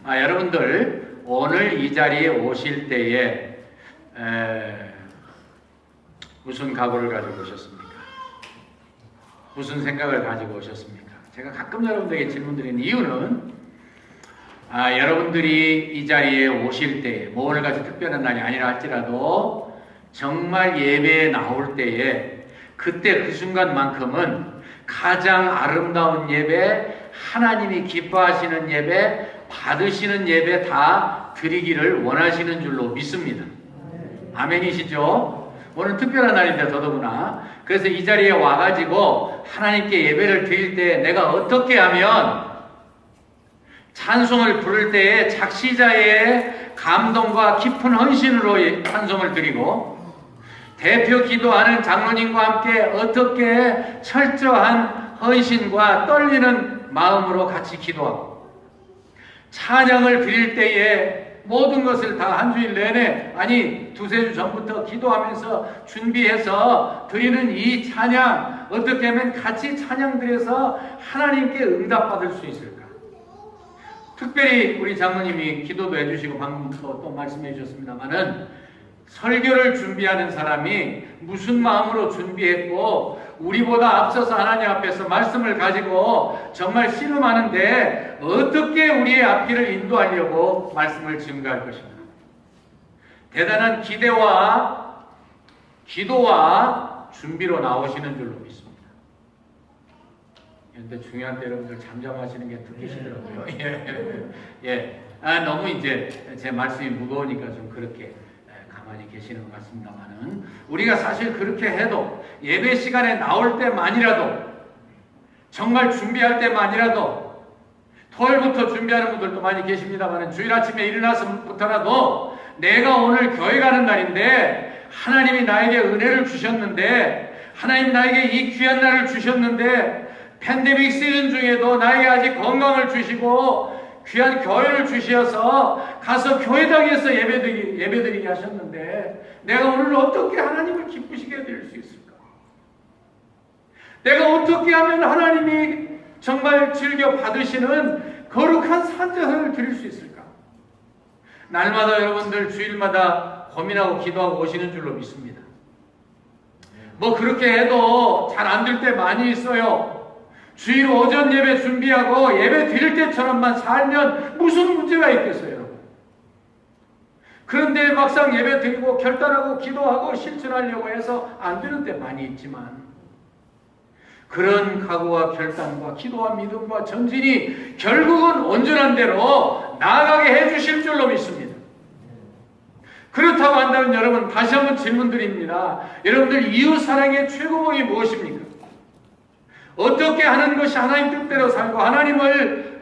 여러분들 오늘 이 자리에 오실 때에 무슨 각오를 가지고 오셨습니까? 무슨 생각을 가지고 오셨습니까? 제가 가끔 여러분들에게 질문드리는 이유는 여러분들이 이 자리에 오실 때, 뭐 오늘같이 특별한 날이 아니라 할지라도 정말 예배에 나올 때에 그때 그 순간만큼은 가장 아름다운 예배, 하나님이 기뻐하시는 예배, 받으시는 예배 다 드리기를 원하시는 줄로 믿습니다. 아멘이시죠? 오늘 특별한 날인데 더더구나. 그래서 이 자리에 와가지고 하나님께 예배를 드릴 때 내가 어떻게 하면 찬송을 부를 때에 작시자의 감동과 깊은 헌신으로 찬송을 드리고 대표 기도하는 장로님과 함께 어떻게 철저한 헌신과 떨리는 마음으로 같이 기도하고 찬양을 드릴 때에 모든 것을 다 한 주일 내내 두세 주 전부터 기도하면서 준비해서 드리는 이 찬양 어떻게 하면 같이 찬양 드려서 하나님께 응답받을 수 있을까? 특별히 우리 장로님이 기도도 해주시고 방금 또 말씀해 주셨습니다마는 설교를 준비하는 사람이 무슨 마음으로 준비했고 우리보다 앞서서 하나님 앞에서 말씀을 가지고 정말 씨름하는데 어떻게 우리의 앞길을 인도하려고 말씀을 증거할 것인가. 대단한 기대와 기도와 준비로 나오시는 줄로 믿습니다. 그런데 중요한 때 여러분들 잠잠하시는 게 듣기 싫더라고요. 너무 이제 제 말씀이 무거우니까 좀 그렇게 가만히 계시는 것 같습니다만은 우리가 사실 그렇게 해도 예배 시간에 나올 때만이라도 정말 준비할 때만이라도 토요일부터 준비하는 분들도 많이 계십니다만은 주일 아침에 일어나서부터라도 내가 오늘 교회 가는 날인데 하나님이 나에게 은혜를 주셨는데 하나님 나에게 이 귀한 날을 주셨는데 팬데믹 시즌 중에도 나에게 아직 건강을 주시고 귀한 교회를 주셔서 가서 교회당에서 예배드리게 하셨는데 내가 오늘 어떻게 하나님을 기쁘시게 해드릴 수 있을까? 내가 어떻게 하면 하나님이 정말 즐겨 받으시는 거룩한 산제사를 드릴 수 있을까? 날마다 여러분들 주일마다 고민하고 기도하고 오시는 줄로 믿습니다. 뭐 그렇게 해도 잘 안 될 때 많이 있어요. 주일 오전 예배 준비하고 예배 드릴 때처럼만 살면 무슨 문제가 있겠어요, 여러분? 그런데 막상 예배 드리고 결단하고 기도하고 실천하려고 해서 안 되는 때 많이 있지만 그런 각오와 결단과 기도와 믿음과 전진이 결국은 온전한 대로 나아가게 해주실 줄로 믿습니다. 그렇다고 한다면 여러분 다시 한번 질문 드립니다. 여러분들 이웃사랑의 최고봉이 무엇입니까? 어떻게 하는 것이 하나님 뜻대로 살고 하나님을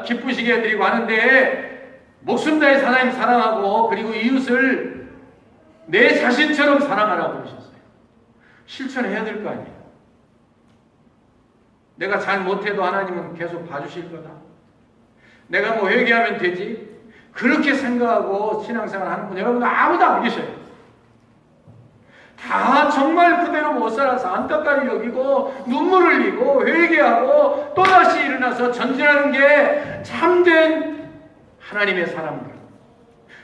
기쁘시게 해드리고 하는데 목숨 다해서 하나님 사랑하고 그리고 이웃을 내 자신처럼 사랑하라고 그러셨어요. 실천해야 될 거 아니에요. 내가 잘 못해도 하나님은 계속 봐주실 거다. 내가 뭐 회개하면 되지. 그렇게 생각하고 신앙생활 하는 분 여러분 아무도 안 계셔요. 다 정말 그대로 못 살아서 안타까이 여기고 눈물 흘리고 회개하고 또다시 일어나서 전진하는 게 참된 하나님의 사람들,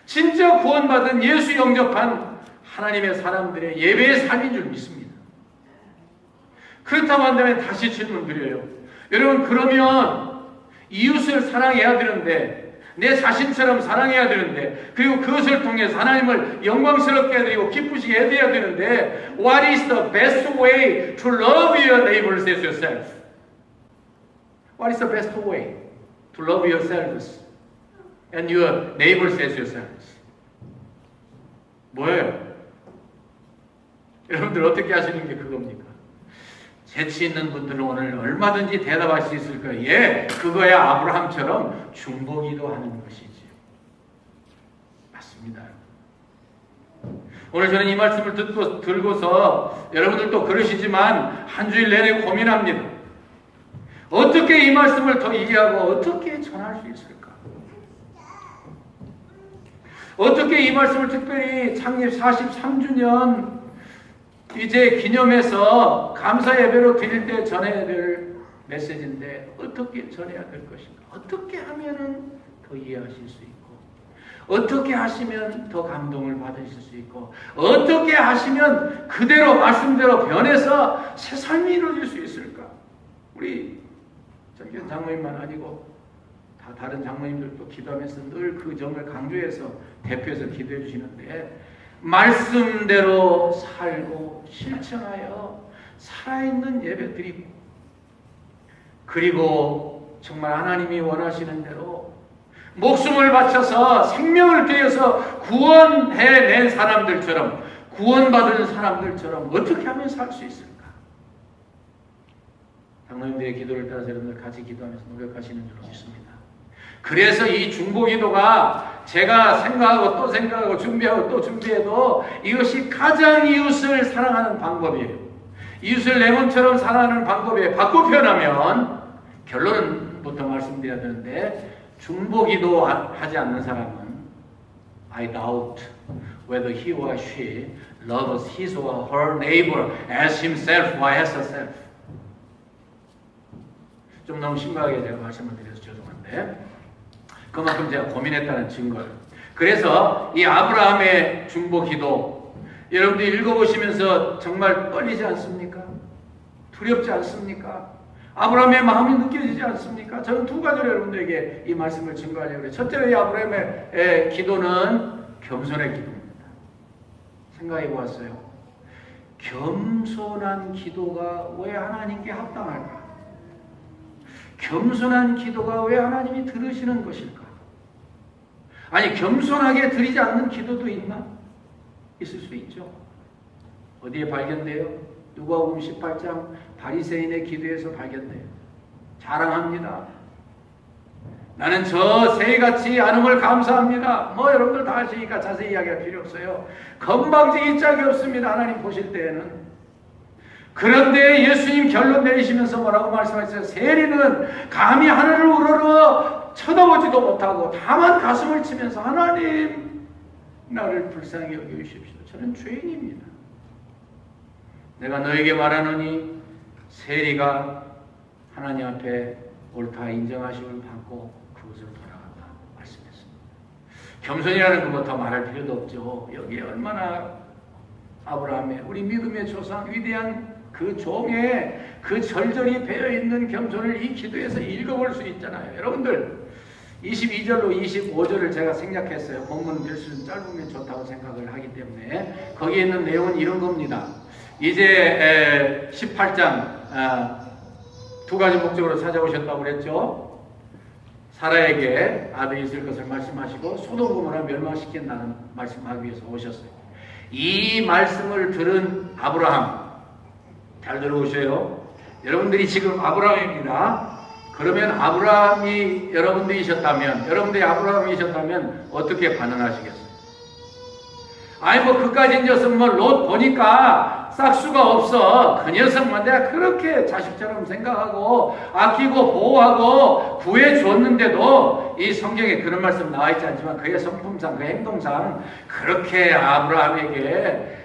진짜 구원받은 예수 영접한 하나님의 사람들의 예배의 삶인 줄 믿습니다. 그렇다고 한다면 다시 질문 드려요. 여러분 그러면 이웃을 사랑해야 되는데 내 자신처럼 사랑해야 되는데 그리고 그것을 통해서 하나님을 영광스럽게 해드리고 기쁘시게 해드려야 되는데 What is the best way to love your neighbors as yourself? What is the best way to love yourselves and your neighbors as yourselves? 뭐예요? 여러분들 어떻게 하시는 게 그겁니까? 재치 있는 분들은 오늘 얼마든지 대답할 수 있을 거예요. 예, 그거야 아브라함처럼 중보기도 하는 것이지. 맞습니다. 오늘 저는 이 말씀을 들고서 여러분들도 그러시지만 한 주일 내내 고민합니다. 어떻게 이 말씀을 더 이해하고 어떻게 전할 수 있을까? 어떻게 이 말씀을 특별히 창립 43주년 이제 기념해서 감사 예배로 드릴 때 전해야 될 메시지인데 어떻게 전해야 될 것인가? 어떻게 하면은 더 더 이해하실 수 있고, 어떻게 하시면 더 감동을 받으실 수 있고, 어떻게 하시면 그대로 말씀대로 변해서 새 삶이 이루어질 수 있을까? 우리 정규현 장로님만 아니고 다 다른 장로님들도 기도하면서 늘 그 점을 강조해서 대표해서 기도해 주시는데, 말씀대로 살고 실천하여 살아있는 예배 드리고, 그리고 정말 하나님이 원하시는 대로 목숨을 바쳐서 생명을 들여서 구원해낸 사람들처럼, 구원받은 사람들처럼 어떻게 하면 살 수 있을까? 장로님들의 기도를 따라서 여러분들 같이 기도하면서 노력하시는 줄 믿습니다. 그래서 이 중보기도가 제가 생각하고 또 생각하고 준비하고 또 준비해도 이것이 가장 이웃을 사랑하는 방법이에요. 이웃을 내 몸처럼 사랑하는 방법이에요. 바꿔 표현하면, 결론부터 말씀드려야 되는데, 중보기도 하지 않는 사람은 I doubt whether he or she loves his or her neighbor as himself or as herself. 좀 너무 심각하게 제가 말씀을 드려서 죄송한데, 그만큼 제가 고민했다는 증거를. 그래서 이 아브라함의 중보기도 여러분들이 읽어보시면서 정말 떨리지 않습니까? 두렵지 않습니까? 아브라함의 마음이 느껴지지 않습니까? 저는 두 가지로 여러분들에게 이 말씀을 증거하려고 해요. 첫째로 이 아브라함의 기도는 겸손의 기도입니다. 생각해 보았어요. 겸손한 기도가 왜 하나님께 합당할까? 겸손한 기도가 왜 하나님이 들으시는 것일까? 아니, 겸손하게 드리지 않는 기도도 있나? 있을 수 있죠. 어디에 발견돼요? 누가복음 18장 바리새인의 기도에서 발견돼요. 자랑합니다. 나는 저 새같이 않음을 감사합니다. 뭐 여러분들 다 아시니까 자세히 이야기할 필요 없어요. 건방지기 짝이 없습니다. 하나님 보실 때에는. 그런데 예수님 결론 내리시면서 뭐라고 말씀하셨어요? 세리는 감히 하늘을 우러러 쳐다보지도 못하고 다만 가슴을 치면서 하나님, 나를 불쌍히 여겨주십시오. 저는 죄인입니다. 내가 너에게 말하노니 세리가 하나님 앞에 옳다 인정하심을 받고 그곳으로 돌아간다 말씀했습니다. 겸손이라는 것뭐 더 말할 필요도 없죠. 여기에 얼마나 아브라함의, 우리 믿음의 조상, 위대한 그 종의 그 절절히 배어있는 겸손을 이 기도에서 읽어볼 수 있잖아요. 여러분들 22절로 25절을 제가 생략했어요. 본문 별수는 짧으면 좋다고 생각을 하기 때문에. 거기에 있는 내용은 이런 겁니다. 이제 18장 두 가지 목적으로 찾아오셨다고 그랬죠. 사라에게 아들이 있을 것을 말씀하시고 소돔 고모라 멸망시킨다는 말씀하기 위해서 오셨어요. 이 말씀을 들은 아브라함, 잘 들어오셔요. 여러분들이 지금 아브라함입니다. 그러면 아브라함이 여러분들이 아브라함이셨다면 어떻게 반응하시겠어요? 아니 뭐 그까진 녀석 뭐 롯 보니까 싹수가 없어. 그 녀석만 내가 그렇게 자식처럼 생각하고 아끼고 보호하고 구해줬는데도, 이 성경에 그런 말씀 나와 있지 않지만 그의 성품상 그 행동상 그렇게 아브라함에게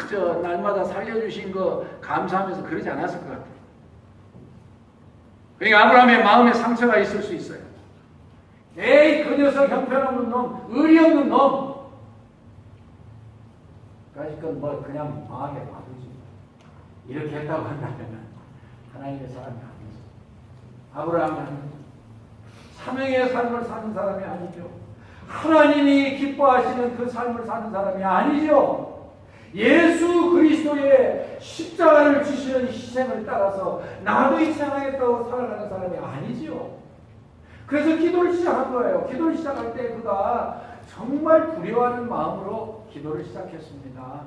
저 날마다 살려주신 거 감사하면서 그러지 않았을 것 같아요. 그러니까 아브라함의 마음에 상처가 있을 수 있어요. 에이 그 녀석 형편없는 놈, 의리 없는 놈. 그러니까 뭐 그냥 망하게 놔두지. 이렇게 했다고 한다면 하나님의 사람이 아니죠. 아브라함은 사명의 삶을 사는 사람이 아니죠. 하나님이 기뻐하시는 그 삶을 사는 사람이 아니죠. 예수 그리스도의 십자가를 주시는 희생을 따라서 나도 희생하겠다고 살아가는 사람이 아니죠. 그래서 기도를 시작한 거예요. 기도를 시작할 때 그가 정말 두려워하는 마음으로 기도를 시작했습니다.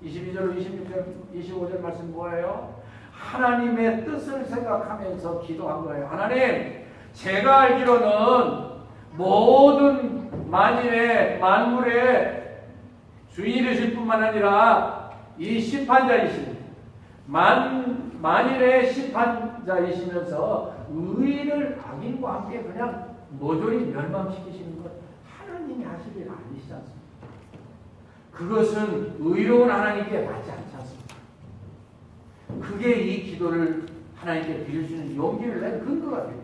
22절, 26절, 25절 말씀 뭐예요? 하나님의 뜻을 생각하면서 기도한 거예요. 하나님, 제가 알기로는 모든 만물의 주인이 되실 뿐만 아니라 이 심판자이신, 만일의 심판자이시면서 의인을 악인과 함께 그냥 모조리 멸망시키시는 것 하나님이 하실 일 아니시지 않습니까? 그것은 의로운 하나님께 맞지 않지 않습니까? 그게 이 기도를 하나님께 드릴 수 있는 용기를 낸 근거가 된 거예요.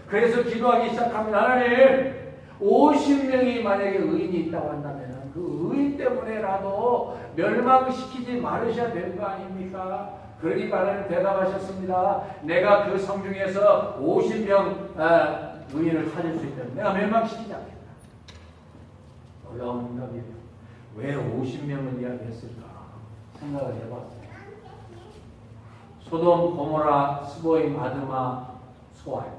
그래서 기도하기 시작합니다. 하나님, 50명이 만약에 의인이 있다고 한다면 그 의인 때문에라도 멸망시키지 말으셔야 되는 거 아닙니까? 그러니까 하나님 대답하셨습니다. 내가 그 성 중에서 50명 의인을 찾을 수 있다면 내가 멸망시키지 않겠다. 놀라운 응답이에요. 왜 50명을 이야기했을까 생각을 해봤어요. 소돔, 고모라, 스보임, 아드마, 소알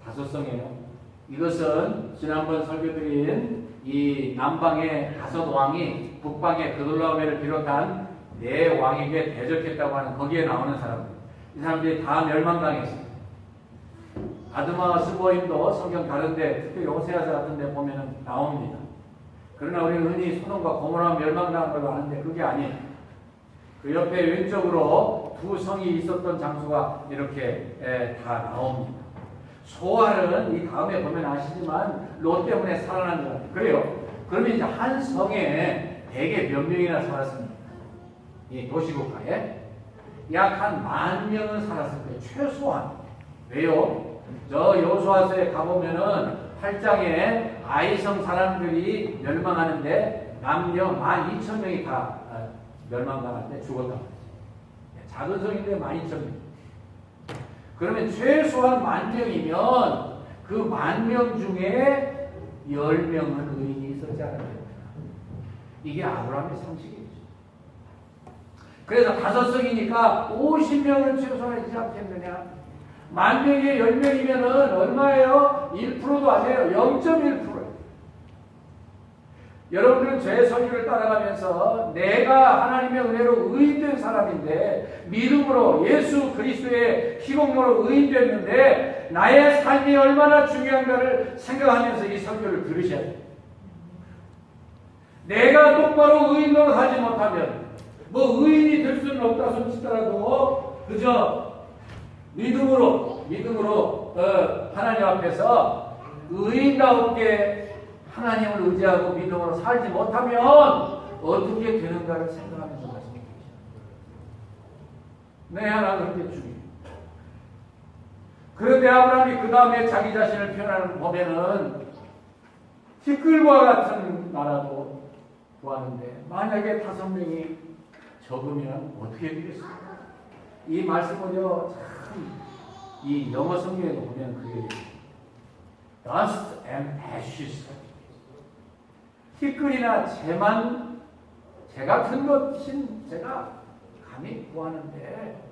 5성이에요. 이것은 지난번 설교드린 이 남방의 5 왕이 북방의 그돌라오메를 비롯한 4 왕에게 대적했다고 하는 거기에 나오는 사람들. 이 사람들이 다 멸망당했습니다. 아드마와 스보임도 성경 다른데 특히 호세아서 같은 데 보면 나옵니다. 그러나 우리는 흔히 소돔과 고모라 멸망당한 걸로 아는데 그게 아니에요. 그 옆에 왼쪽으로 2 성이 있었던 장소가 이렇게 다 나옵니다. 소알은 이 다음에 보면 아시지만 롯 때문에 살아난 것 같아요. 그래요. 그러면 이제 한 성에 대개 몇 명이나 살았습니까? 이 도시국가에 약 한 10,000명은 살았을 거예요. 최소한. 왜요? 저 여호수아서에 가보면은 8장에 아이성 사람들이 멸망하는데 남녀 12,000명이 다 멸망당할 때 죽었단 말이죠. 작은 성인데 12,000명. 그러면 최소한 10,000명이면 그 10,000명 중에 10명은 의인이 있었지 않을까요? 이게 아브라함의 상식이죠. 그래서 5성이니까 50명은 최소한 있지 않겠느냐? 10,000명에 10명이면은 얼마예요? 1%도 아니에요. 0.1%예요. 여러분들은 제 설교를 따라가면서 내가 하나님의 은혜로 의인된 사람인데 믿음으로 예수 그리스도의 희곡으로 의인됐는데 나의 삶이 얼마나 중요한가를 생각하면서 이 설교를 들으셔야 돼요. 내가 똑바로 의인 노릇하지 못하면 뭐 의인이 될 수는 없다 손치더라도 그저 믿음으로 하나님 앞에서 의인다우게 하나님을 의지하고 믿음으로 살지 못하면 어떻게 되는가를 생각하면서 말씀해 주십시오. 네, 하나 그렇게 중요해요. 그런데 아브라함이 그 다음에 자기 자신을 표현하는 거 보면은 티끌과 같은 나라도 구하는데 만약에 5명이 적으면 어떻게 되겠습니까? 이 말씀을요, 참, 이 영어 성경에도 보면 그게 dust and ashes. 티끌이나 재만, 재 같은 것인 제가 감히 구하는데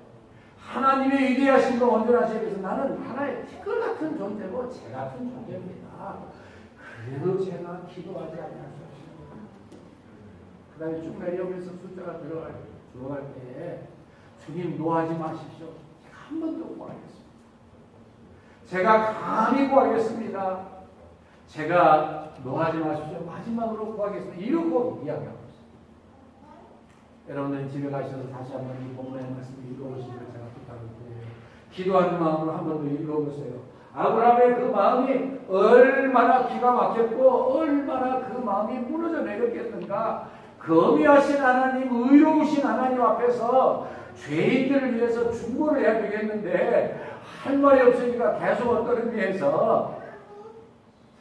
하나님의 위대하신 거 온전하시기 위해서 나는 하나의 티끌 같은 존재고 재 같은 존재입니다. 그래도 제가 기도하지 않을 수 없습니다. 그 다음에 쭉 내려오면서 숫자가 들어갈 때 주님 노하지 마십시오. 제가 한 번 더 구하겠습니다. 제가 감히 구하겠습니다. 제가 노하지 마십시오. 마지막으로 구하겠습니다. 이러고 이야기하고 있습니다. 여러분들 집에 가셔서 다시 한번 이 본문의 말씀을 읽어보시기를 제가 부탁드려요. 기도하는 마음으로 한 번 더 읽어보세요. 아브라함의 그 마음이 얼마나 기가 막혔고 얼마나 그 마음이 무너져 내렸겠는가. 거미하신 하나님, 의로우신 하나님 앞에서 죄인들을 위해서 중보를 해야 되겠는데 할 말이 없으니까 계속 어떤 의미에서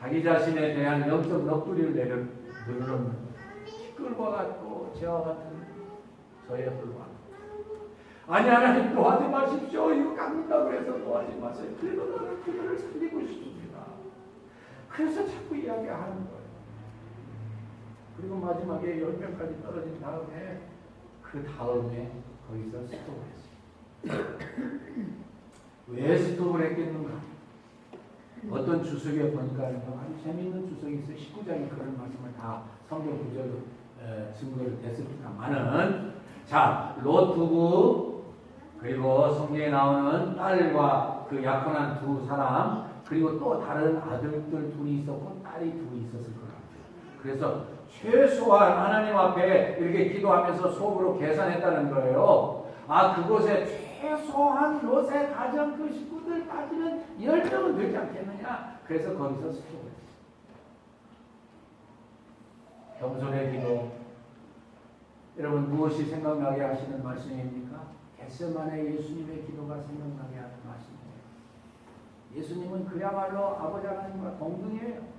자기 자신에 대한 영적 넋두리를 내려놓는 티끌과 같고 저와 같은 저의 불과. 아니 하나님 도와지 마십시오. 이거 깎는다고 해서 도와지 마세요. 그래도 나는 그들을 살리고 싶습니다. 그래서 자꾸 이야기하는 거예요. 그리고 마지막에 10명까지 떨어진 다음에 그 다음에 거기서 스톱을 했어요. 왜 스톱을 했겠는가? 어떤 주석에 보니까 아주 재미있는 주석이 있어요. 19장에 그런 말씀을 다 성경 구절로 증거를 댔습니다만은 자, 롯 부부 그리고 성경에 나오는 딸과 그 약혼한 2 사람 그리고 또 다른 아들들 2이 있었고 딸이 2이 있었을 거라고. 그래서 최소한 하나님 앞에 이렇게 기도하면서 속으로 계산했다는 거예요. 아, 그곳에 최소한 롯의 가정 그 식구들 따지면 10명은 되지 않겠느냐. 그래서 거기서 스톱을 했어요. 겸손의 기도. 여러분 무엇이 생각나게 하시는 말씀입니까? 겟세마네 예수님의 기도가 생각나게 하는 말씀이에요. 예수님은 그야말로 아버지 하나님과 동등이에요.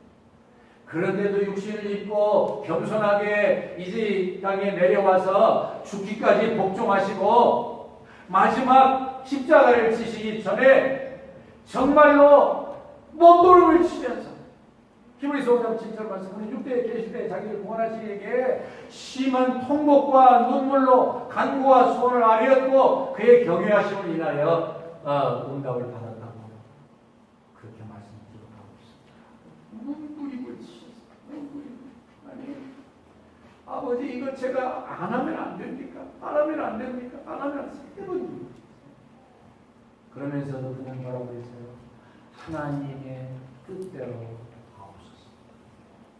그런데도 육신을 입고 겸손하게 이제 이 땅에 내려와서 죽기까지 복종하시고 마지막 십자가를 지시기 전에 정말로 몸부림을 치면서 히브리서 5장 7절 말씀은 육대에 계실 때 자기를 구원하시기에 심한 통곡과 눈물로 간구와 소원을 아뢰었고 그의 경외하심을 인하여 응답을 받았다고 그렇게 말씀드리고 있습니다. 눈부림을 치셨습니다. 아니 아버지 이거 제가 안 하면 안 됩니까? 안 하면 안 됩니까? 안 하면 세 번. 그러면서도 그냥 뭐라고 했어요? 하나님의 뜻대로 하옵소서.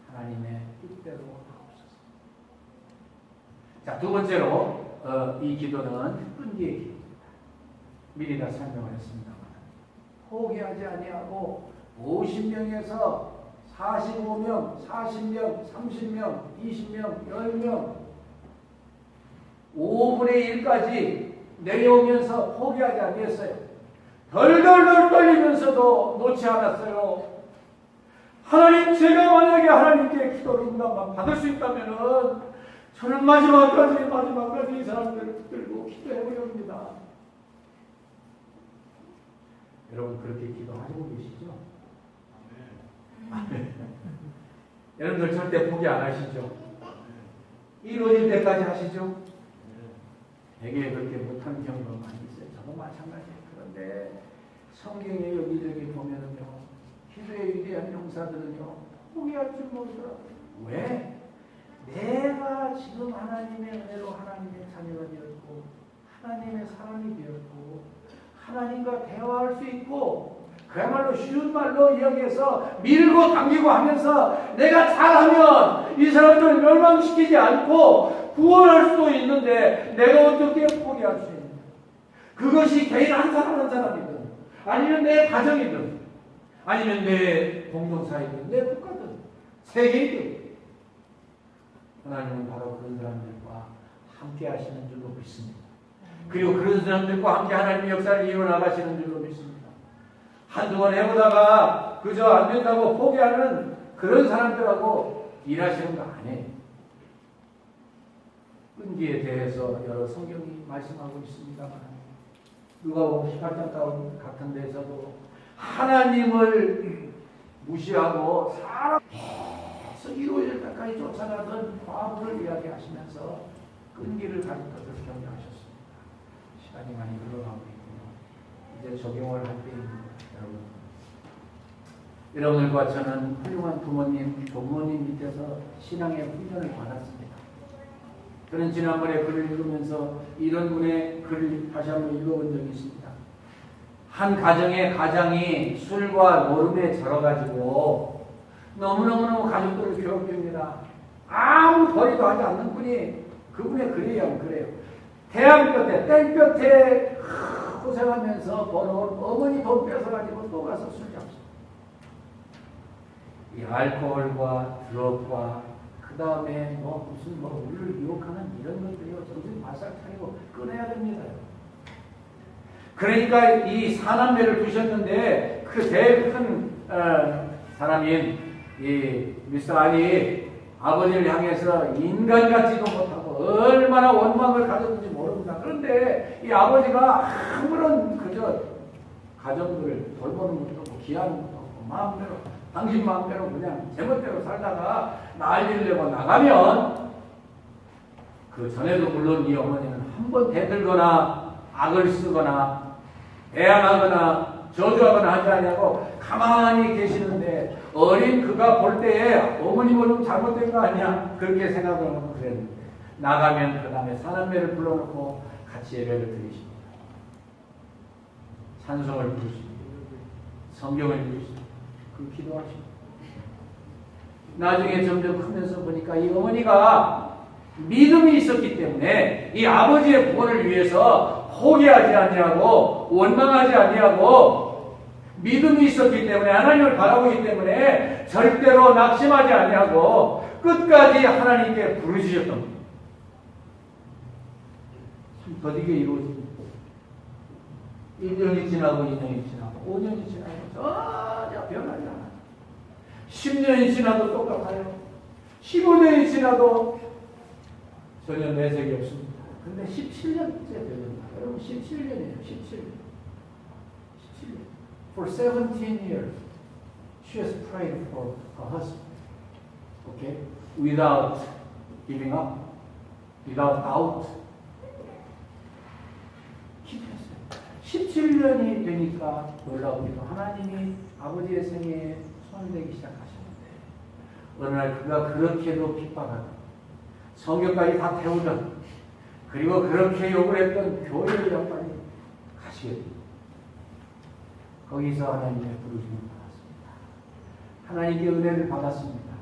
하나님의 뜻대로 하옵소서. 자, 두 번째로 이 기도는 끈기의 기도입니다. 미리 다 설명을 했습니다만 포기하지 아니하고 50명에서 45명, 40명, 30명, 20명, 10명 5분의 1까지 내려오면서 포기하지 아니했어요. 덜덜덜 떨리면서도 놓지 않았어요. 하나님, 제가 만약에 하나님께 기도를 응답만 받을 수 있다면은 저는 마지막까지 이 사람들을 붙들고 기도해보려 합니다. 여러분 그렇게 기도하고 계시죠? 여러분들 절대 포기 안 하시죠? 이루어질 때까지 하시죠? 되게 그렇게 못하는 경우가 많이 있어요. 저도 마찬가지예요. 그런데 성경에 여기저기 보면은요, 기도의 위대한 용사들은요, 포기할 줄 모르더라고요. 왜? 내가 지금 하나님의 은혜로 하나님의 자녀가 되었고, 하나님의 사람이 되었고, 하나님과 대화할 수 있고, 그야말로 쉬운 말로 이야기해서 밀고 당기고 하면서 내가 잘하면 이 사람들을 멸망시키지 않고 구원할 수도 있는데 내가 어떻게 포기할 수 있는가? 그것이 개인 한 사람이든 아니면 내 가정이든 아니면 내 공동사이든 내 국가든 세계이든 하나님은 바로 그런 사람들과 함께 하시는 줄로 믿습니다. 그리고 그런 사람들과 함께 하나님의 역사를 이어나가시는 줄로 믿습니다. 한동안 해보다가 그저 안 된다고 포기하는 그런 사람들하고 일하시는 거 아니에요. 끈기에 대해서 여러 성경이 말씀하고 있습니다만 누가복음 18장 같은 데서도 하나님을 무시하고 사람 계속 이루어질 때까지 쫓아가던 과부를 이야기하시면서 끈기를 가진 것을 격려하셨습니다. 시간이 많이 흘러가고 있군요. 이제 적용을 할 때입니다. 여러분들과 저는 훌륭한 부모님 밑에서 신앙의 훈련을 받았습니다. 저는 지난번에 글을 읽으면서 이런 분의 글을 다시 한번 읽어본 적이 있습니다. 한 가정의 가장이 술과 노름에 절어가지고 너무너무 가족들을 괴롭힙니다. 아무 벌이도 하지 않는 분이 그분의 글이에요. 그래요. 태양 볕에 땡볕에 고생하면서 벌어온 어머니 돈 뺏어가지고 또 가서 술 잡습니다. 이 알코올과 드럭과 그 다음에 무슨 우리를 유혹하는 이런 것들이요 정신 바싹 차리고 끊어야 됩니다. 그러니까 이 사남매를 두셨는데 그 제일 큰 사람인 이 미스터 알이 아버지를 향해서 인간 같지도 못하고 얼마나 원망을 가졌는지 모릅니다. 그런데 이 아버지가 아무런 그저 가정들을 돌보는 것도 없고 기하는 것도 없고 마음대로 당신 마음대로 그냥 제멋대로 살다가 난리를 나가면 그 전에도 물론 이 어머니는 한 번 대들거나 악을 쓰거나 애양하거나 저주하거나 하지 않냐고 가만히 계시는데 어린 그가 볼 때에 어머니가 좀 잘못된 거 아니야? 그렇게 생각을 하고 그랬는데 나가면 그 다음에 사남매를 불러놓고 같이 예배를 드리십니다. 찬송을 부르십니다. 성경을 부르십니다. 그 기도하십니다. 나중에 점점 크면서 보니까 이 어머니가 믿음이 있었기 때문에 이 아버지의 구원을 위해서 포기하지 아니하고 원망하지 아니하고 믿음이 있었기 때문에 하나님을 바라보기 때문에 절대로 낙심하지 아니하고 끝까지 하나님께 부르짖었던 겁니다. 참 더디게 이루어집니다. 1년이 지나고 2년이 지나고 5년이 지나고 전혀 변하지 않아요. 10년이 지나도 똑같아요. 15년이 지나도 전혀 내색이 없습니다. 근데 17년째 되는다. 여러분 17년이에요. 17년. For 17 years, she has prayed for her husband. Okay? Without giving up, without doubt. 기도했어요. 17년이 되니까 놀라우게도 하나님이 아버지의 생애에 손을 대기 시작하셨는데 어느 날 그가 그렇게도 핍박하던 성경까지 다 태우던 그리고 그렇게 욕을 했던 교회의 양반이 가시게 됩니다. 거기서 하나님의 부르심을 받았습니다. 하나님께 은혜를 받았습니다.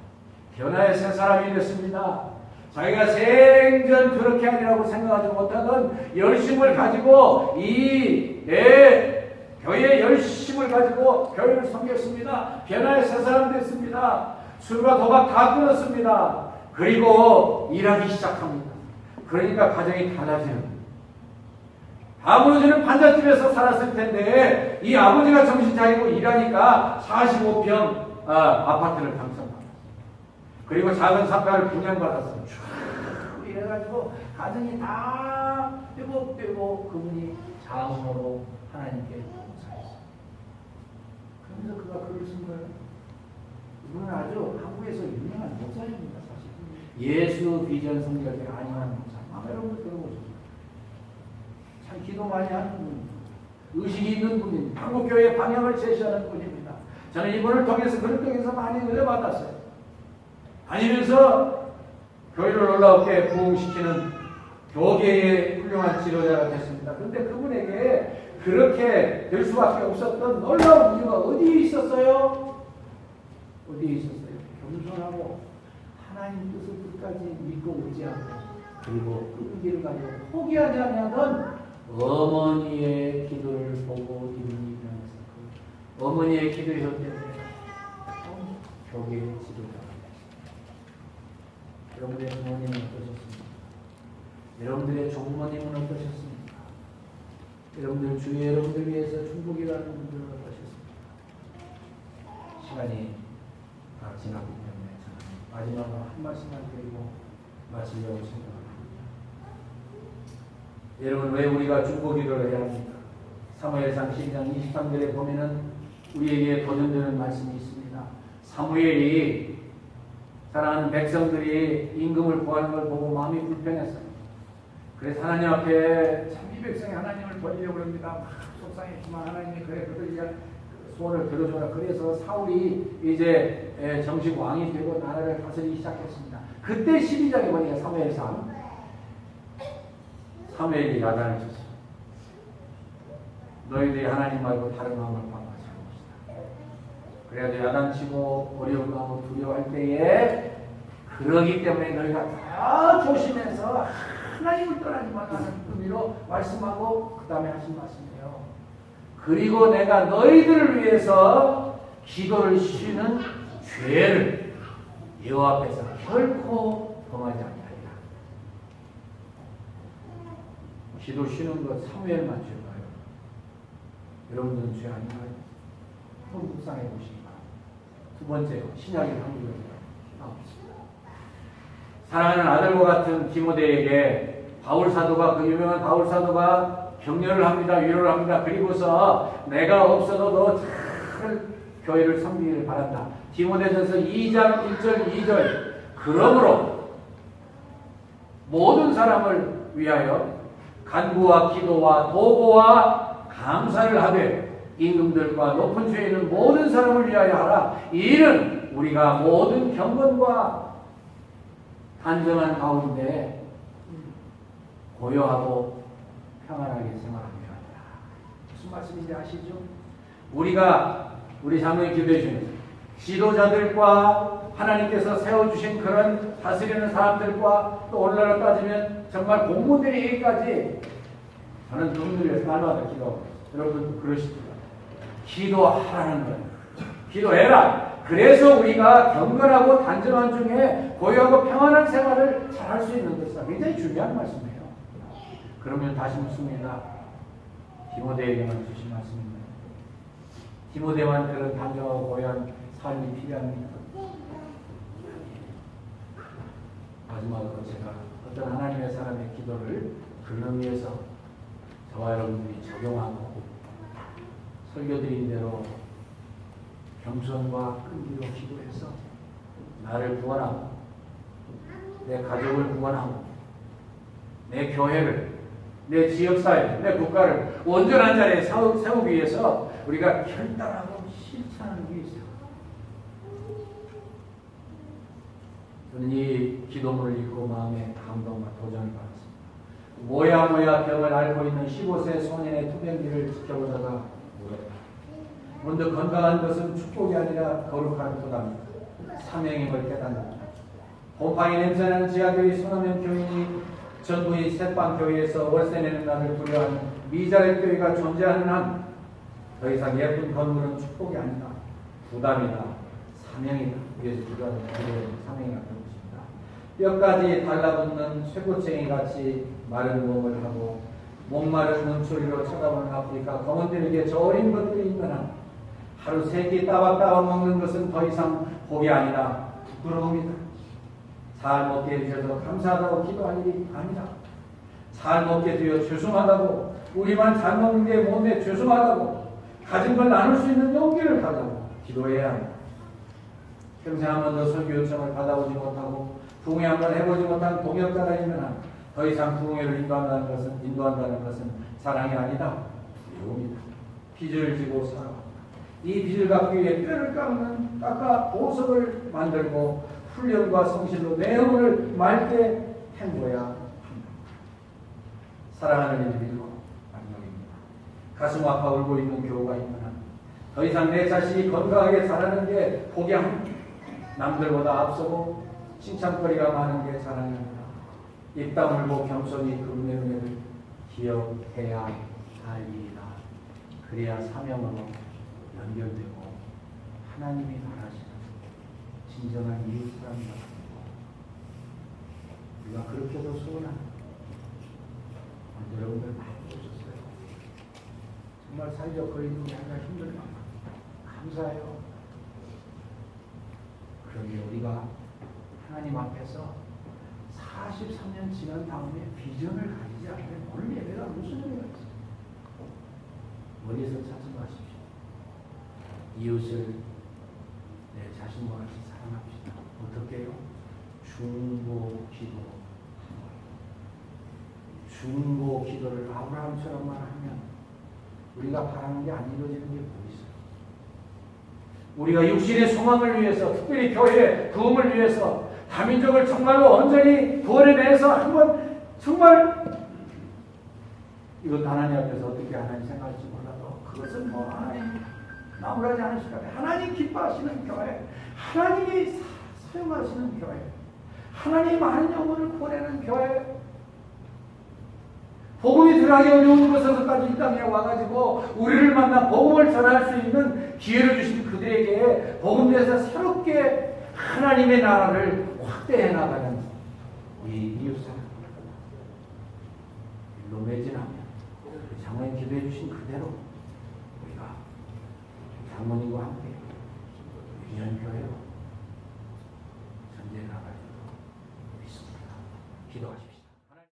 변화의 새 사람이 됐습니다. 자기가 생전 그렇게 하리라고 생각하지 못하던 열심을 가지고 교회의 열심을 가지고 교회를 섬겼습니다. 변화의 새 사람 됐습니다. 술과 도박 다 끊었습니다. 그리고 일하기 시작합니다. 그러니까 가정이 달라지는. 아버지는 판잣집에서 살았을 텐데 이 아버지가 정신 차리고 일하니까 45평 아파트를 당첨받았어요. 그리고 작은 상가를 분양받았어요. 쭉 이래가지고 가정이 다 빼고 그분이 자음으로 하나님께 봉사했어요. 그러면서 그가 글을 쓴 거예요. 이분은 아주 한국에서 유명한 목사입니다. 사실 예수 비전 성결대 안희환 목사. 아마 여러분들 들어보셨어요. 참 기도 많이 하는 분입니다. 의식이 있는 분입니다. 한국교회의 방향을 제시하는 분입니다. 저는 이분을 통해서 그를 통해서 많이 은혜 받았어요. 다니면서 교회를 놀라웠게 부흥시키는 교계의 훌륭한 지도자가 됐습니다. 그런데 그분에게 그렇게 될 수밖에 없었던 놀라운 이유가 어디에 있었어요? 어디에 있었어요? 겸손하고 하나님 뜻을 끝까지 믿고 의지하고 그리고 그 길을 가지고 포기하지 않냐던 어머니의 기도를 보고 이분이 일어났어요. 어머니의 기도의 효 때문에 교계의 지도자가 됐습니다. 여러분들의 부모님은 어떠셨습니까? 여러분들의 종부모님은 어떠셨습니까? 여러분들 주위에 여러분들 위해서 중복이라는 분들은 어떠셨습니까? 시간이 다 지났기 때문에 저는 마지막으로 한 말씀만 드리고 마치려고 생각합니다. 여러분 왜 우리가 중보기도를 해야 합니까? 사무엘상 12장 23절에 보면은 우리에게 도전되는 말씀이 있습니다. 사무엘이 사랑하는 백성들이 임금을 구하는 걸 보고 마음이 불편했어요. 그래서 하나님 앞에 참 이 백성이 하나님을 버리려고 합니다. 막 속상했지만 하나님이 그래 그들 소원을 들어줘라. 그래서 사울이 이제 정식 왕이 되고 나라를 다스리기 시작했습니다. 그때 12장에 보니까 사무엘이 야단을 쳤어요. 너희들이 하나님 말고 다른 왕을 방하지 않읍시다. 그래도 야단치고 어려움하고 두려워할 때에 그러기 때문에 너희가 다 조심해서 하나님을 떠나지 말라는 의미로 말씀하고 그 다음에 하신 말씀이에요. 그리고 내가 너희들을 위해서 기도를 쉬는 죄를 여호와 앞에서 결코 범하지 아니하리라. 기도 쉬는 것 사무엘만 죄인가요? 여러분들은 죄 아닌가요? 한번 묵상해 보시기 바랍니다. 두 번째로 신약의 한국어로 나오겠습니다. 사랑하는 아들과 같은 디모데에게 바울 사도가 그 유명한 바울 사도가 격려를 합니다. 위로를 합니다. 그리고서 내가 없어도 너 잘 교회를 섬기기를 바란다. 디모데전서 2장 1절 2절 그러므로 모든 사람을 위하여 간구와 기도와 도고와 감사를 하되 임금들과 높은 주에 있는 모든 사람을 위하여 하라. 이 일은 우리가 모든 경건과 단정한 가운데 고요하고 평안하게 생활하며 하라. 무슨 말씀인지 아시죠? 우리 자매의 기도해 주시는 지도자들과 하나님께서 세워주신 그런 다스리는 사람들과 또 오늘날 따지면 정말 공무원들에게까지 저는 그분들 위해서 날마다 기도하고 여러분도 그러십니다. 기도하라는 거예요. 기도해라. 그래서 우리가 경건하고 단정한 중에 고요하고 평안한 생활을 잘 할 수 있는 것은 굉장히 중요한 말씀이에요. 그러면 다시 묻습니다. 디모데에게만 주신 말씀입니다. 디모데한테는 단정하고 고요한 삶이 필요합니다. 마지막으로 제가 어떤 하나님의 사람의 기도를 그런 의미에서 저와 여러분들이 적용하고 설교드린 대로 겸손과 끈기로 기도해서 나를 구원하고 내 가족을 구원하고 내 교회를, 내 지역사회, 내 국가를 온전한 자리에 세우기 위해서 우리가 결단하고 실천하는 게 있어요. 저는 이 기도문을 읽고 마음에 감동과 도전을 받았습니다. 모야 병을 앓고 있는 15세 소년의 투병기를 지켜보다가 물었다. 먼저 건강한 것은 축복이 아니라 거룩한 부담이다. 사명임을 깨닫는다. 곰팡이 냄새나는 지하교회 손하면 교인이 전부의 새빵교회에서 월세 내는 나를 두려워하는 미자립 교회가 존재하는 한 더 이상 예쁜 건물은 축복이 아니다. 부담이다. 사명이다. 위에서 기도하는 사명이라고 했습니다. 뼈까지 달라붙는 쇠고챙이 같이 마른 몸을 하고 목마른 눈초리로 쳐다보는 아프리카 검은들에게 저 어린 것들이 있는 한 하루 3끼 따박따박 먹는 것은 더 이상 복이 아니다. 부끄러움이다. 잘 먹게 해주셔서 감사하다고 기도할 일이 아니다. 잘 먹게 되어 죄송하다고, 우리만 잘 먹는 게 뭔데 죄송하다고, 가진 걸 나눌 수 있는 용기를 가자고 기도해야 합니다. 평생 한 번도 설교 요청을 받아보지 못하고 부흥회 한번 해보지 못한 동역자가 있는 한 더 이상 부흥회를 인도한다는 것은 사랑이 아니다. 두려움이다. 빚을 지고 살아왔다. 이 빚을 갚기 위해 뼈를 깎아 보석을 만들고 훈련과 성실로 내 영혼을 맑게 헹궈야 한다. 사랑하는 일들로 마지막입니다. 가슴 아파 울고 있는 교우가 있는 한 더 이상 내 자신이 건강하게 자라는 게 복이 아닙니다. 남들보다 앞서고 칭찬거리가 많은 게 자랑이 아니다. 입 다물고 겸손히 그 은혜를 기억해야 할 일이다. 그래야 사명으로 연결되고 하나님이 바라시는 진정한 이웃 사람이다. 우리가 그렇게도 소원합니다. 여러분들 많이 오셨어요. 정말 사회적 거리두기 하기가 힘들만 감사해요. 그러게 우리가 하나님 앞에서 43년 지난 다음에 비전을 가지지 않으면 오늘 예배가 무슨 의미가 있어요? 어디서 찾지 마십시오. 이웃을 내 자신과 같이 사랑합시다. 어떻게 해요? 중보 기도. 중보 기도를 아브라함처럼만 하면 우리가 바라는 게 안 이루어지는 게 뭐 있어요? 우리가 육신의 소망을 위해서, 특별히 교회의 부흥을 위해서 다민족을 정말로 온전히 구원해내서 한번 정말 이건 하나님 앞에서 어떻게 하나님 생각할지 몰라도 그것은 뭐 하나님 나무라지 않으실 거예요. 하나님 기뻐하시는 교회, 하나님이 사용하시는 교회, 하나님 많은 영혼을 구원하는 교회. 복음이 들어가기 어려운 곳에서까지 이 땅에 와가지고 우리를 만나 복음을 전할 수 있는 기회를 주신 그들에게 복음에서 새롭게 하나님의 나라를 확대해 나가는 이 이웃사람 일로 매진하면 장로님 기도해 주신 그대로 우리가 장로님과 함께 위안교회로